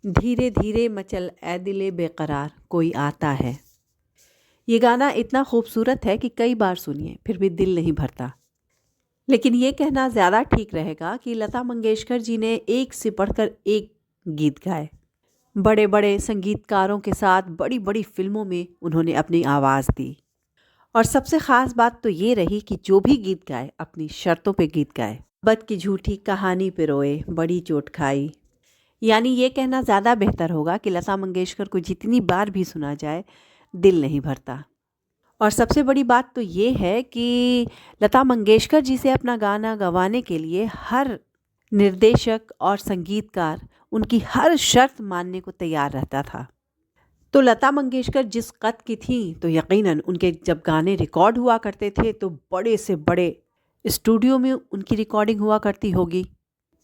धीरे धीरे मचल ए दिले बेकरार कोई आता है। ये गाना इतना खूबसूरत है कि कई बार सुनिए फिर भी दिल नहीं भरता। लेकिन ये कहना ज़्यादा ठीक रहेगा कि लता मंगेशकर जी ने एक से बढ़कर एक गीत गाए। बड़े बड़े संगीतकारों के साथ बड़ी बड़ी फिल्मों में उन्होंने अपनी आवाज़ दी। और सबसे ख़ास बात तो ये रही कि जो भी गीत गाए अपनी शर्तों पे गीत गाए। मोहब्बत की झूठी कहानी पे रोए बड़ी चोट खाई। यानी ये कहना ज़्यादा बेहतर होगा कि लता मंगेशकर को जितनी बार भी सुना जाए दिल नहीं भरता। और सबसे बड़ी बात तो ये है कि लता मंगेशकर जी से अपना गाना गवाने के लिए हर निर्देशक और संगीतकार उनकी हर शर्त मानने को तैयार रहता था। तो लता मंगेशकर जिस कद की थी तो यकीनन उनके जब गाने रिकॉर्ड हुआ करते थे तो बड़े से बड़े स्टूडियो में उनकी रिकॉर्डिंग हुआ करती होगी।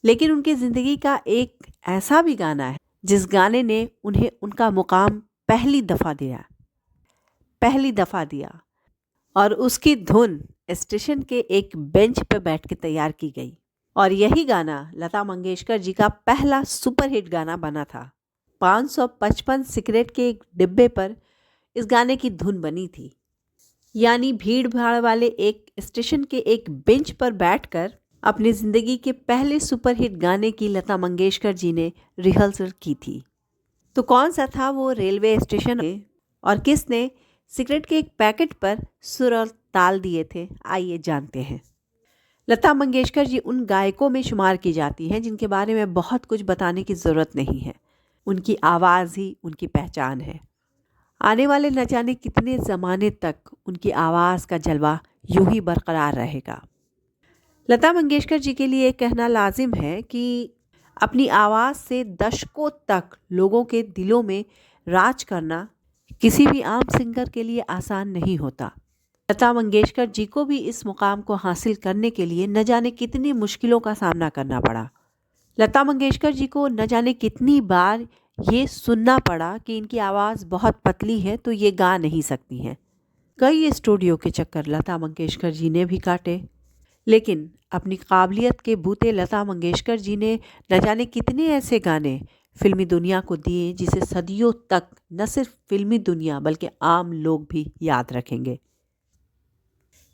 लेकिन उनकी ज़िंदगी का एक ऐसा भी गाना है जिस गाने ने उन्हें उनका मुकाम पहली दफ़ा दिया और उसकी धुन स्टेशन के एक बेंच पर बैठ के तैयार की गई। और यही गाना लता मंगेशकर जी का पहला सुपरहिट गाना बना था। 555 सिगरेट के एक डिब्बे पर इस गाने की धुन बनी थी। यानी भीड़ भाड़ वाले एक स्टेशन के एक बेंच पर बैठकर अपनी ज़िंदगी के पहले सुपरहिट गाने की लता मंगेशकर जी ने रिहर्सल की थी। तो कौन सा था वो रेलवे स्टेशन और किसने सिगरेट के एक पैकेट पर सुर और ताल दिए थे, आइए जानते हैं। लता मंगेशकर जी उन गायकों में शुमार की जाती हैं जिनके बारे में बहुत कुछ बताने की ज़रूरत नहीं है। उनकी आवाज़ ही उनकी पहचान है। आने वाले न जाने कितने ज़माने तक उनकी आवाज़ का जलवा यूं ही बरकरार रहेगा। लता मंगेशकर जी के लिए कहना लाजिम है कि अपनी आवाज़ से दशकों तक लोगों के दिलों में राज करना किसी भी आम सिंगर के लिए आसान नहीं होता। लता मंगेशकर जी को भी इस मुकाम को हासिल करने के लिए न जाने कितनी मुश्किलों का सामना करना पड़ा। लता मंगेशकर जी को न जाने कितनी बार ये सुनना पड़ा कि इनकी आवाज़ बहुत पतली है तो ये गा नहीं सकती हैं। कई स्टूडियो के चक्कर लता मंगेशकर जी ने भी काटे। लेकिन अपनी काबिलियत के बूते लता मंगेशकर जी ने न जाने कितने ऐसे गाने फिल्मी दुनिया को दिए जिसे सदियों तक न सिर्फ फिल्मी दुनिया बल्कि आम लोग भी याद रखेंगे।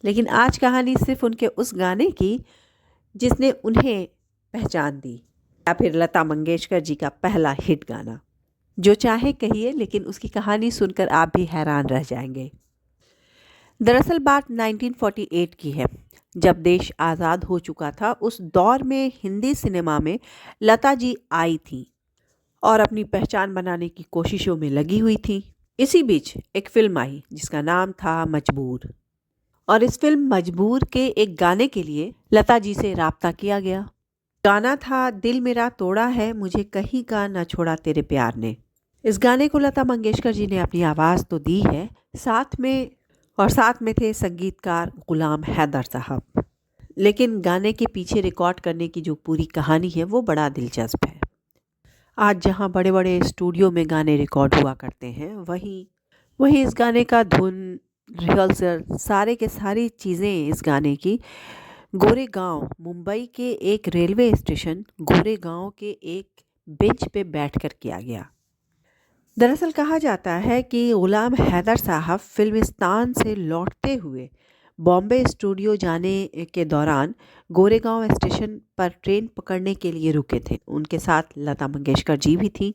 लेकिन आज कहानी सिर्फ उनके उस गाने की जिसने उन्हें पहचान दी, या फिर लता मंगेशकर जी का पहला हिट गाना। जो चाहे कहिए, लेकिन उसकी कहानी सुनकर आप भी हैरान रह जाएंगे। दरअसल बात 1948 की है, जब देश आज़ाद हो चुका था। उस दौर में हिंदी सिनेमा में लता जी आई थी और अपनी पहचान बनाने की कोशिशों में लगी हुई थी। इसी बीच एक फिल्म आई जिसका नाम था मजबूर, और इस फिल्म मजबूर के एक गाने के लिए लता जी से राब्ता किया गया। गाना था दिल मेरा तोड़ा है मुझे कहीं का ना छोड़ा तेरे प्यार ने। इस गाने को लता मंगेशकर जी ने अपनी आवाज़ तो दी है, साथ में थे संगीतकार गुलाम हैदर साहब। लेकिन गाने के पीछे रिकॉर्ड करने की जो पूरी कहानी है वो बड़ा दिलचस्प है। आज जहाँ बड़े बड़े स्टूडियो में गाने रिकॉर्ड हुआ करते हैं, वहीं इस गाने का धुन, रिहर्सल, सारे के सारी चीज़ें इस गाने की गोरेगांव, मुंबई के एक रेलवे स्टेशन गोरेगांव के एक बेंच पे बैठकर किया गया। दरअसल कहा जाता है कि गुलाम हैदर साहब फिल्मिस्तान से लौटते हुए बॉम्बे स्टूडियो जाने के दौरान गोरेगांव स्टेशन पर ट्रेन पकड़ने के लिए रुके थे। उनके साथ लता मंगेशकर जी भी थी।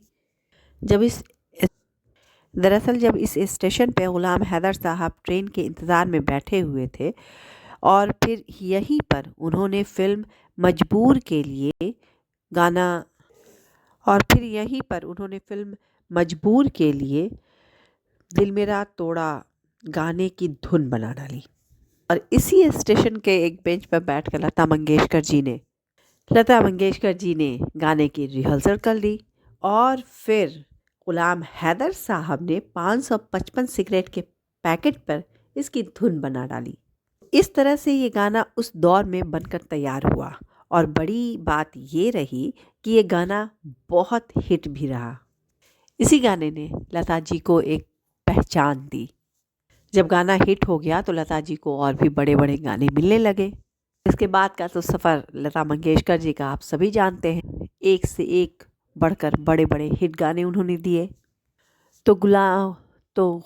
जब इस स्टेशन पे गुलाम हैदर साहब ट्रेन के इंतज़ार में बैठे हुए थे और फिर यहीं पर उन्होंने फिल्म मजबूर के लिए दिल मेरा तोड़ा गाने की धुन बना डाली। और इसी स्टेशन के एक बेंच पर बैठकर लता मंगेशकर जी ने गाने की रिहर्सल कर ली और फिर गुलाम हैदर साहब ने 555 सिगरेट के पैकेट पर इसकी धुन बना डाली। इस तरह से ये गाना उस दौर में बनकर तैयार हुआ और बड़ी बात ये रही कि ये गाना बहुत हिट भी रहा। इसी गाने ने लता जी को एक पहचान दी। जब गाना हिट हो गया तो लता जी को और भी बड़े बड़े गाने मिलने लगे। इसके बाद का तो सफ़र लता मंगेशकर जी का आप सभी जानते हैं। एक से एक बढ़कर बड़े बड़े हिट गाने उन्होंने दिए। तो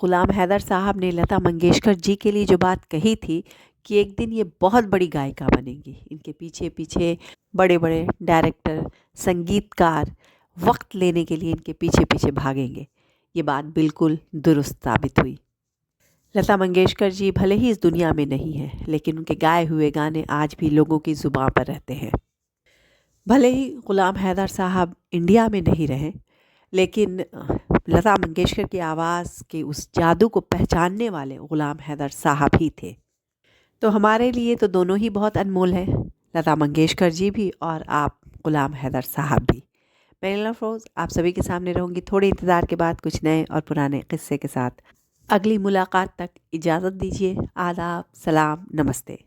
गुलाम हैदर साहब ने लता मंगेशकर जी के लिए जो बात कही थी कि एक दिन ये बहुत बड़ी गायिका बनेंगी, इनके पीछे पीछे बड़े बड़े डायरेक्टर, संगीतकार वक्त लेने के लिए इनके पीछे पीछे भागेंगे, ये बात बिल्कुल दुरुस्त साबित हुई। लता मंगेशकर जी भले ही इस दुनिया में नहीं हैं, लेकिन उनके गाए हुए गाने आज भी लोगों की ज़ुबान पर रहते हैं। भले ही गुलाम हैदर साहब इंडिया में नहीं रहे, लेकिन लता मंगेशकर की आवाज़ के उस जादू को पहचानने वाले गुलाम हैदर साहब ही थे। तो हमारे लिए तो दोनों ही बहुत अनमोल हैं, लता मंगेशकर जी भी और आप गुलाम हैदर साहब भी। मैं नीलम अफरोज़ आप सभी के सामने रहूँगी थोड़े इंतज़ार के बाद कुछ नए और पुराने किस्से के साथ। अगली मुलाकात तक इजाज़त दीजिए। आदाब, सलाम, नमस्ते।